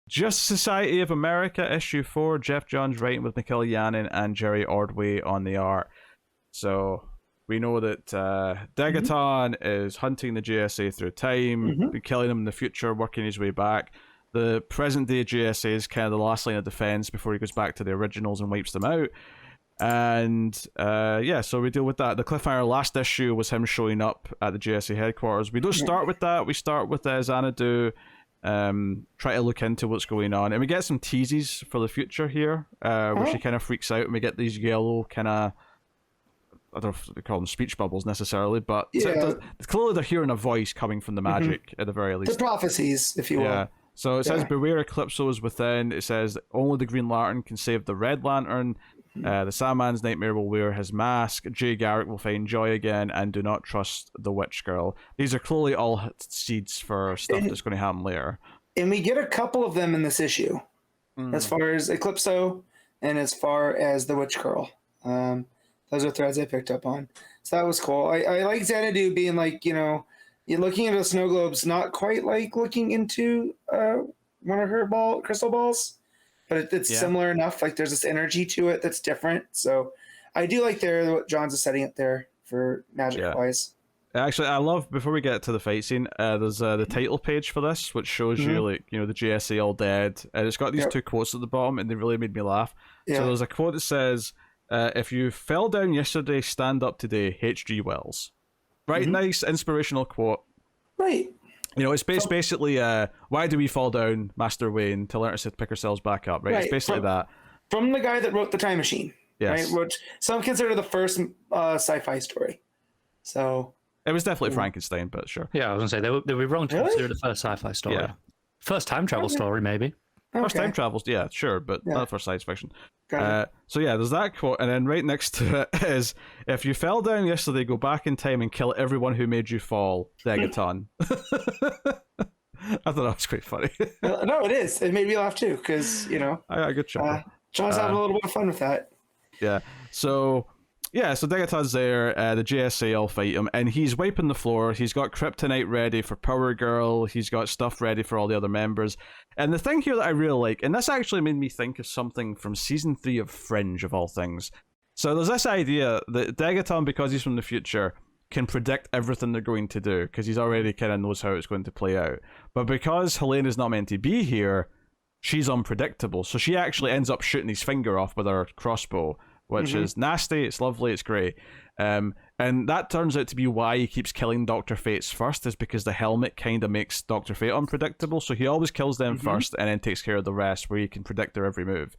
Just Society of America, issue 4, Geoff Johns writing with Mikel Janin and Jerry Ordway on the art. So we know that Degaton is hunting the GSA through time, be killing them in the future, working his way back. The present day GSA is kind of the last line of defense before he goes back to the originals and wipes them out. And so we deal with that. The cliffhanger last issue was him showing up at the GSA headquarters. We don't start with that. We start with Xanadu. Try to look into what's going on, and we get some teases for the future here, where she kind of freaks out, and we get these yellow kind of, I don't know if they call them speech bubbles necessarily, but clearly they're hearing a voice coming from the magic at the very least. The prophecies, if you will. Yeah. So it says, "Beware, Eclipso is within." It says, "Only the Green Lantern can save the Red Lantern. The Sandman's Nightmare will wear his mask. Jay Garrick will find joy again, and do not trust the Witch Girl." These are clearly all seeds for stuff that's going to happen later. And we get a couple of them in this issue, as far as Eclipso and as far as the Witch Girl. Those are threads I picked up on. So that was cool. I like Xanadu being like, you're looking into the snow globes, not quite like looking into one of her crystal balls. But it's similar enough. Like there's this energy to it that's different. So I do like what Johns is setting up there for magic-wise. Actually, I love, before we get to the fight scene, there's the title page for this, which shows you, the GSA all dead. And it's got these two quotes at the bottom, and they really made me laugh. Yeah. So there's a quote that says, "If you fell down yesterday, stand up today, H.G. Wells." Right? Nice, inspirational quote. Right. It's basically, why do we fall down, Master Wayne, to learn us to pick ourselves back up, right? It's basically that. From the guy that wrote The Time Machine, right? Which some consider the first sci-fi story. So it was definitely Frankenstein, but sure. Yeah, I was going to say, they were wrong to consider the first sci-fi story. Yeah. First time travel story, maybe. First time travels, yeah, sure, but not for science fiction. So there's that quote, and then right next to it is, "If you fell down yesterday, go back in time and kill everyone who made you fall, Degaton." I thought that was quite funny. No, it is. It made me laugh too, because, I got a good chuckle. John's having a little bit of fun with that. Yeah, so Degaton's there, the GSA all fight him, and he's wiping the floor. He's got kryptonite ready for Power Girl, he's got stuff ready for all the other members. And the thing here that I really like, and this actually made me think of something from season 3 of Fringe, of all things. So there's this idea that Degaton, because he's from the future, can predict everything they're going to do, because he's already kind of knows how it's going to play out. But because Helena's not meant to be here, she's unpredictable. So she actually ends up shooting his finger off with her crossbow, which is nasty, it's lovely, it's great. And that turns out to be why he keeps killing Dr. Fates first, is because the helmet kind of makes Dr. Fate unpredictable, so he always kills them first and then takes care of the rest, where he can predict their every move.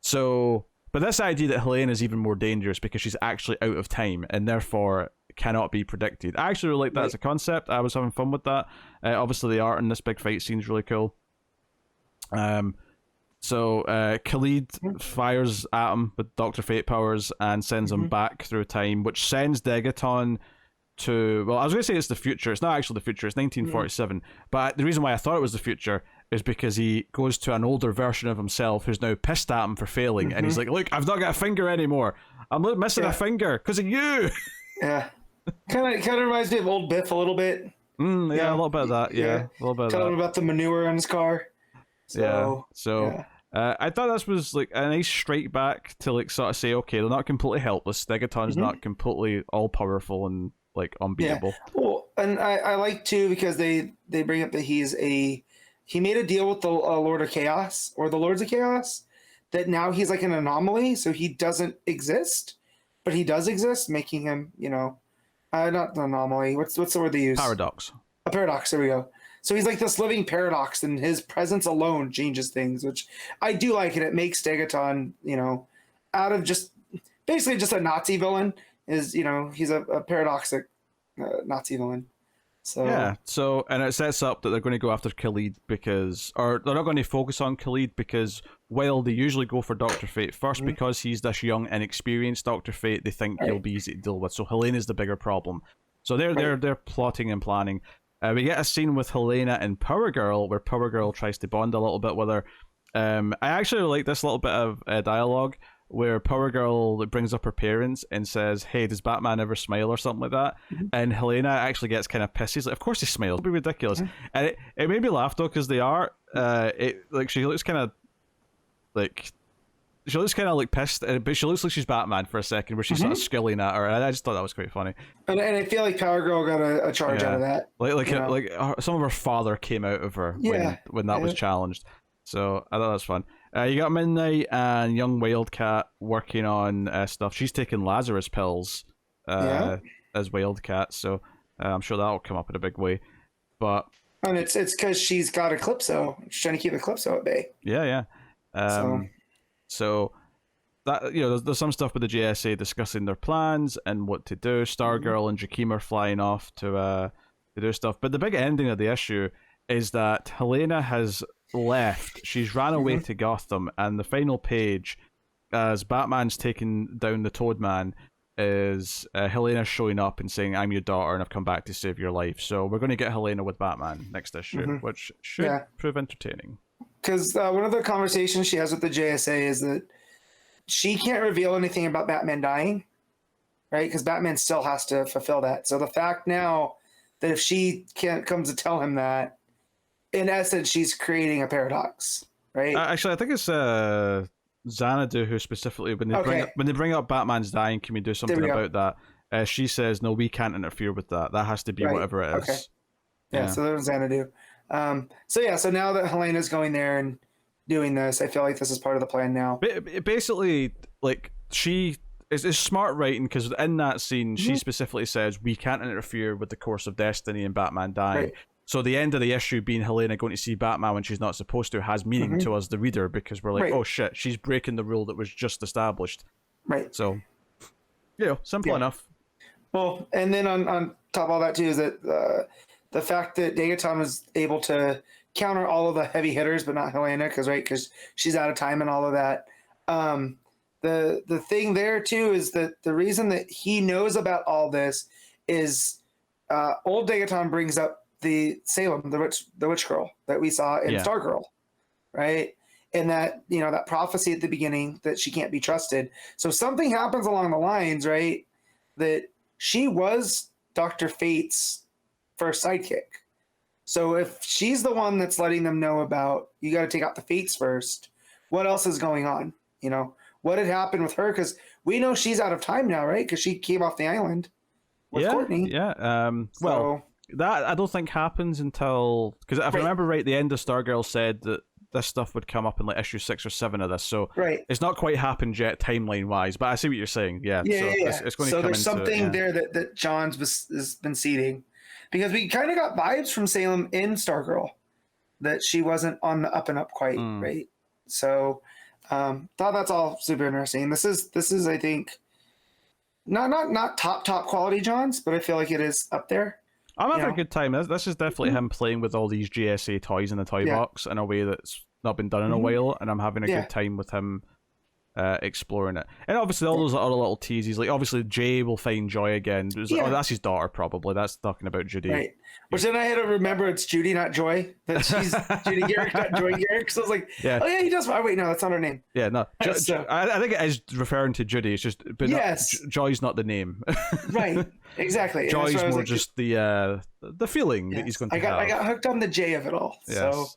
So, but this idea that Helena is even more dangerous because she's actually out of time and therefore cannot be predicted. I actually really like that as a concept. I was having fun with that. Obviously the art in this big fight scene is really cool. So Khalid fires at him with Dr. Fate powers and sends him back through time, which sends Degaton to... Well, I was going to say it's the future. It's not actually the future. It's 1947. But the reason why I thought it was the future is because he goes to an older version of himself who's now pissed at him for failing. And he's like, "Look, I've not got a finger anymore. I'm missing a finger because of you." Yeah. Kind of reminds me of old Biff a little bit. A little bit of that. Yeah, a little bit of that. Tell him about the manure on his car. I thought this was like a nice strike back to like sort of say, okay, they're not completely helpless. Degaton's not completely all powerful and like unbeatable. Yeah. Well, and I like too because they bring up that he made a deal with the Lord of Chaos or the Lords of Chaos that now he's like an anomaly, so he doesn't exist, but he does exist, making him not an anomaly. What's the word they use? Paradox. A paradox. There we go. So he's like this living paradox, and his presence alone changes things, which I do like, and it makes Degaton, out of just basically just a Nazi villain. He's a paradoxic Nazi villain. So and it sets up that they're going to go after Khalid or they're not going to focus on Khalid because while they usually go for Dr. Fate first, because he's this young, inexperienced Dr. Fate, they think he'll be easy to deal with. So Helena's the bigger problem. So they're plotting and planning. We get a scene with Helena and Power Girl where Power Girl tries to bond a little bit with her. I actually like this little bit of dialogue where Power Girl brings up her parents and says, "Hey, does Batman ever smile?" or something like that. And Helena actually gets kind of pissed. She's like, "Of course he smiles. It'd be ridiculous." And it made me laugh though, because they are she looks kind of like. She looks kind of like pissed, but she looks like she's Batman for a second, where she's sort of skilling at her, and I just thought that was quite funny. And I feel like Power Girl got a charge out of that. Some of her father came out of her when that was challenged. So I thought that was fun. You got Midnight and Young Wildcat working on stuff. She's taking Lazarus pills as Wildcat, so I'm sure that'll come up in a big way. But and it's because she's got Eclipso. She's trying to keep Eclipso at bay. Yeah. So that there's some stuff with the JSA discussing their plans and what to do. Stargirl and Jakeem are flying off to do stuff. But the big ending of the issue is that Helena has left. She's ran away to Gotham, and the final page, as Batman's taking down the Toadman, is Helena showing up and saying, "I'm your daughter, and I've come back to save your life." So we're going to get Helena with Batman next issue, which should prove entertaining. Because one of the conversations she has with the JSA is that she can't reveal anything about Batman dying, right? Because Batman still has to fulfill that. So the fact now that if she can't come to tell him that, in essence, she's creating a paradox, right? Actually, I think it's Xanadu who specifically, when they bring up Batman's dying, can we do something about that? She says, no, we can't interfere with that. That has to be whatever it is. Okay. Yeah, so there's Xanadu. So now that Helena's going there and doing this, I feel like this is part of the plan now. Basically, like, she is smart writing, because in that scene, she specifically says, we can't interfere with the course of destiny and Batman dying. Right. So the end of the issue being Helena going to see Batman when she's not supposed to has meaning to us, the reader, because we're like, oh shit, she's breaking the rule that was just established. Right. So, simple enough. Well, and then on top of all that too is that the fact that Degaton was able to counter all of the heavy hitters, but not Helena, because she's out of time and all of that. The thing there too is that the reason that he knows about all this is old Degaton brings up the Salem, the witch girl that we saw in Stargirl, right? And that that prophecy at the beginning that she can't be trusted. So something happens along the lines, right, that she was Dr. Fate's first sidekick. So if she's the one that's letting them know about, you got to take out the Fates first, what else is going on? What had happened with her? Because we know she's out of time now, right? Because she came off the island with Courtney. Yeah. Well, that I don't think happens until, because if I remember right, the end of Stargirl said that this stuff would come up in like issue 6 or 7 of this. So it's not quite happened yet timeline wise, but I see what you're saying. It's going to come there's something there that John's has been seeding, because we kind of got vibes from Salem in Stargirl that she wasn't on the up and up quite, right? So thought that's all super interesting. This is I think not top quality John's, but I feel like it is up there. I'm having a good time. This is definitely him playing with all these GSA toys in the toy box in a way that's not been done in a while, and I'm having a good time with him exploring it. And obviously all those other little teases, like obviously Jay will find Joy again. Oh, that's his daughter probably. That's talking about Judy. Right. Which then I had to remember it's Judy, not Joy. That she's Judy Garrick, not Joy Garrick. So I was like, oh yeah, he does. Oh wait, no, that's not her name. Yeah, no. I think it is referring to Judy. It's just, but Joy's not the name. Right. Exactly. Joy's more like, just the feeling that he's going to have. I got hooked on the J of it all. Yes. So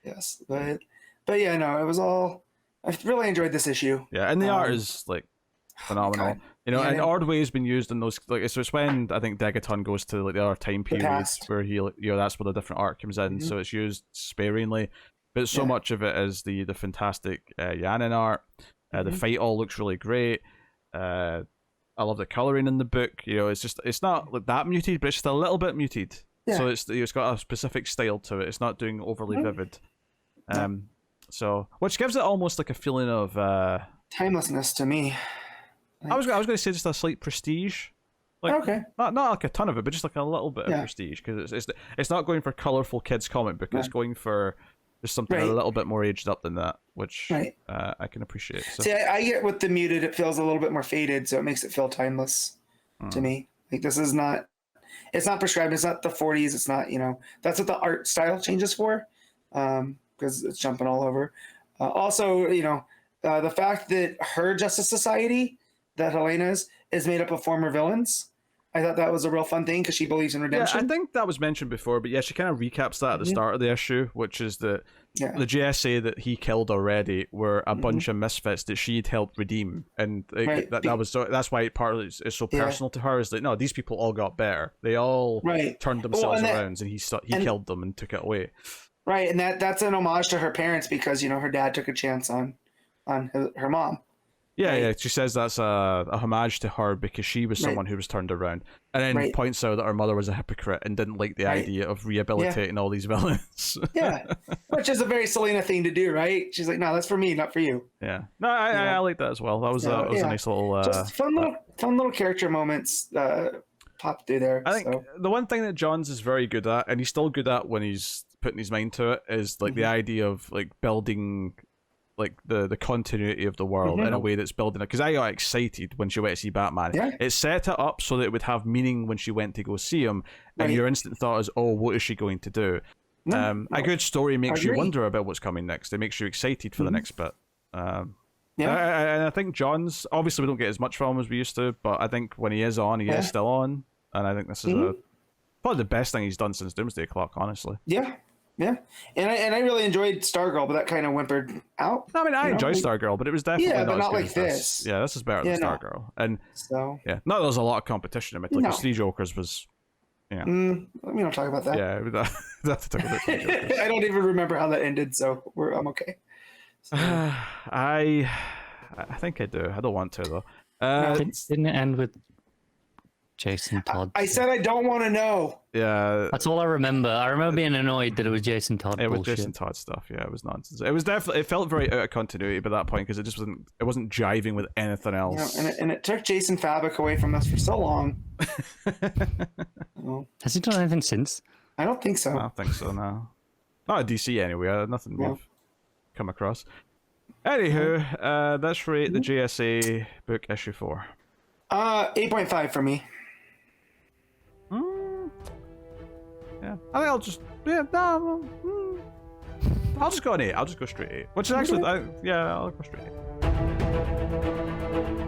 yes, but yeah, no, it was all. I really enjoyed this issue. Yeah, and the art is like phenomenal. And Ordway's been used in those, like, so it's when I think Degaton goes to like the other time period where he, that's where the different art comes in. So it's used sparingly, but so much of it is the fantastic Yanin art. The fight all looks really great. I love the coloring in the book. It's not like that muted, but it's just a little bit muted. Yeah. So it's got a specific style to it. It's not doing overly vivid. So, which gives it almost like a feeling of timelessness to me. I was going to say just a slight prestige. Like, not like a ton of it, but just like a little bit of prestige, because it's not going for colorful kids comic book. It's going for just something a little bit more aged up than that, which I can appreciate. So. See, I get with the muted, it feels a little bit more faded, so it makes it feel timeless to me. Like this is not, it's not prescribed. It's not the 40s. It's not, that's what the art style changes for, because it's jumping all over. Also, the fact that her Justice Society, that Helena's, is made up of former villains, I thought that was a real fun thing because she believes in redemption. Yeah, I think that was mentioned before, but yeah, she kind of recaps that at the start of the issue, which is that the GSA that he killed already were a bunch of misfits that she'd helped redeem, and that's why partly it's so personal to her. Is that no, these people all got better. They all turned themselves around, and he killed them and took it away. Right, and that's an homage to her parents because her dad took a chance on her mom. Yeah, she says that's a homage to her because she was someone who was turned around, and then points out that her mother was a hypocrite and didn't like the idea of rehabilitating all these villains. Which is a very Selena thing to do, right? She's like, no, that's for me, not for you. Yeah, no, I like that as well. That was a nice little, just fun little character moments popped through there. I think the one thing that Johns is very good at, and he's still good at when he's putting his mind to it, is like the idea of like building like the continuity of the world in a way that's building it. Because I got excited when she went to see Batman. It set it up so that it would have meaning when she went to go see him, and your instant thought is, oh, what is she going to do? A good story makes you wonder about what's coming next. It makes you excited for the next bit. And I think John's, obviously we don't get as much from him as we used to, but I think when he is on, he is still on, and I think this is probably the best thing he's done since Doomsday Clock, honestly. Yeah, and I really enjoyed Stargirl, but that kind of whimpered out. I mean, I enjoy Stargirl, but it was definitely but not as good like as this. Yeah, this is better than Stargirl, and not that there was a lot of competition in it. Like the Three Jokers was, we don't talk about that. Yeah, we'd have to talk about Three Jokers. I don't even remember how that ended, so I'm okay. So. I think I do. I don't want to though. Didn't it end with Jason Todd? I said I don't want to know. Yeah, that's all I remember. I remember being annoyed that it was Jason Todd. It was Jason Todd stuff. Yeah, it was nonsense. It was definitely. It felt very out of continuity by that point because it just wasn't. It wasn't jiving with anything else. And it took Jason Fabok away from us for so long. Has he done anything since? I don't think so. I don't think so. No, not a DC anyway. Nothing we've come across. Anywho, let's rate the GSA book issue 4. 8.5 for me. Yeah, I think I'll just I'll just go an 8. I'll just go straight 8, which is actually I'll go straight 8.